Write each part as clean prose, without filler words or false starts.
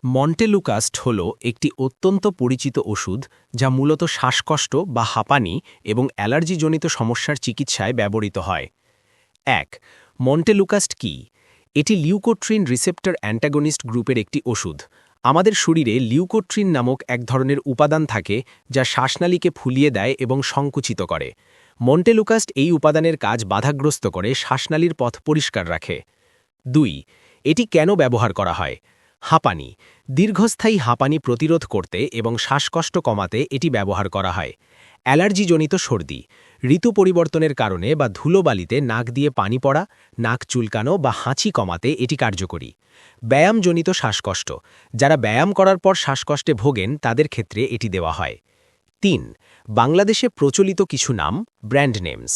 Montelukast হল একটি অত্যন্ত পরিচিত ওষুধ যা মূলত শ্বাসকষ্ট বা হাঁপানি এবং অ্যালার্জিজনিত সমস্যার চিকিৎসায় ব্যবহৃত হয়। ১. মন্টেলুকাস্ট কি? এটি লিউকোট্রিন রিসেপ্টর অ্যান্টাগনিস্ট গ্রুপের একটি ওষুধ। আমাদের শরীরে লিউকোট্রিন নামক এক ধরনের উপাদান থাকে যা শ্বাসনালীকে ফুলিয়ে দেয় এবং সংকুচিত করে। মন্টেলুকাস্ট এই উপাদানের কাজ বাধাগ্রস্ত করে শ্বাসনালীর পথ পরিষ্কার রাখে। ২. এটি কেন ব্যবহার করা হয়? হাঁপানি। দীর্ঘস্থায়ী হাঁপানি প্রতিরোধ করতে এবং শ্বাসকষ্ট কমাতে এটি ব্যবহার করা হয়। অ্যালার্জিজনিত সর্দি। ঋতু পরিবর্তনের কারণে বা ধুলোবালিতে নাক দিয়ে পানি পড়া, নাক চুলকানো বা হাঁচি কমাতে এটি কার্যকরী। ব্যায়ামজনিত শ্বাসকষ্ট। যারা ব্যায়াম করার পর শ্বাসকষ্টে ভোগেন তাদের ক্ষেত্রে এটি দেওয়া হয়। ৩. বাংলাদেশে প্রচলিত কিছু নাম, ব্র্যান্ড নেমস।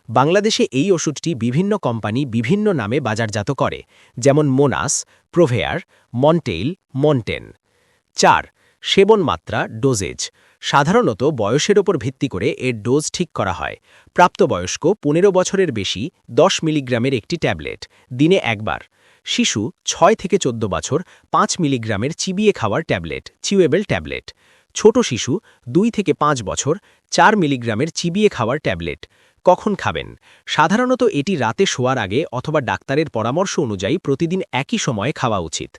বাংলাদেশে এই ওষুধটি বিভিন্ন কোম্পানি বিভিন্ন নামে বাজারজাত করে, যেমন মোনাস, প্রোভেয়ার, মন্টেইল, মন্টেন। ৪. সেবন মাত্রা, ডোজেজ। সাধারণত বয়সের ওপর ভিত্তি করে এর ডোজ ঠিক করা হয়। প্রাপ্তবয়স্ক ১৫ বছরের বেশি ১০ মিলিগ্রামের একটি ট্যাবলেট, দিনে একবার। শিশু ৬ থেকে ১৪ বছর ৫ মিলিগ্রামের চিবিয়ে খাওয়ার ট্যাবলেট, চিউয়েবল ট্যাবলেট। ছোট শিশু ২ থেকে ৫ বছর ৪ মিলিগ্রামের চিবিয়ে খাওয়ার ট্যাবলেট। কখন খাবেন? সাধারণত এটি রাতে শোয়ার আগে অথবা ডাক্তারের পরামর্শ অনুযায়ী প্রতিদিন একই সময়ে খাওয়া উচিত।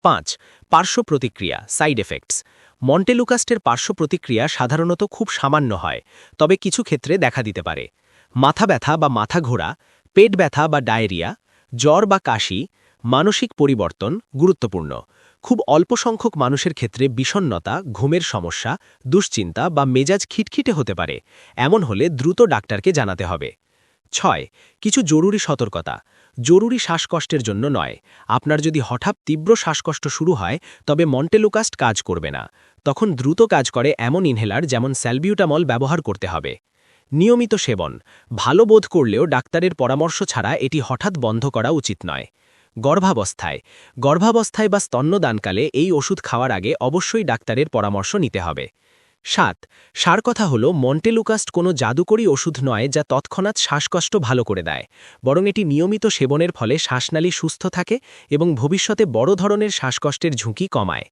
৫. পার্শ্ব প্রতিক্রিয়া, সাইড এফেক্টস। মন্টেলুকাস্টের পার্শ্ব প্রতিক্রিয়া সাধারণত খুব সামান্য হয়, তবে কিছু ক্ষেত্রে দেখা দিতে পারে। মাথা ব্যথা বা মাথা ঘোরা, পেট ব্যথা বা ডায়রিয়া, জ্বর বা কাশি, মানসিক পরিবর্তন গুরুত্বপূর্ণ। খুব অল্প সংখ্যক মানুষের ক্ষেত্রে বিষণ্ণতা, ঘুমের সমস্যা, দুশ্চিন্তা বা মেজাজ খিটখিটে হতে পারে। এমন হলে দ্রুত ডাক্তারকে জানাতে হবে। ৬. কিছু জরুরি সতর্কতা। জরুরি শ্বাসকষ্টের জন্য নয়। আপনার যদি হঠাৎ তীব্র শ্বাসকষ্ট শুরু হয় তবে মন্টেলুকাস্ট কাজ করবে না। তখন দ্রুত কাজ করে এমন ইনহেলার যেমন স্যালবিউটামল ব্যবহার করতে হবে। নিয়মিত সেবন। ভালো বোধ করলেও ডাক্তারের পরামর্শ ছাড়া এটি হঠাৎ বন্ধ করা উচিত নয়। গর্ভাবস্থায় বা স্তন্যদানকালে এই ওষুধ খাওয়ার আগে অবশ্যই ডাক্তারের পরামর্শ নিতে হবে। ৭. সার কথা হল মন্টেলুকাস্ট কোনো জাদুকরী ওষুধ নয় যা তৎক্ষণাৎ শ্বাসকষ্ট ভালো করে দেয়, বরং এটি নিয়মিত সেবনের ফলে শ্বাসনালী সুস্থ থাকে এবং ভবিষ্যতে বড় ধরনের শ্বাসকষ্টের ঝুঁকি কমায়।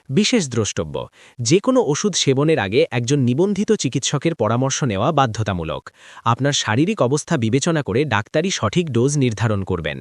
বিশেষ দ্রষ্টব্য: যে কোনো ওষুধ সেবনের আগে একজন নিবন্ধিত চিকিৎসকের পরামর্শ নেওয়া বাধ্যতামূলক। আপনার শারীরিক অবস্থা বিবেচনা করে ডাক্তারি সঠিক ডোজ নির্ধারণ করবেন।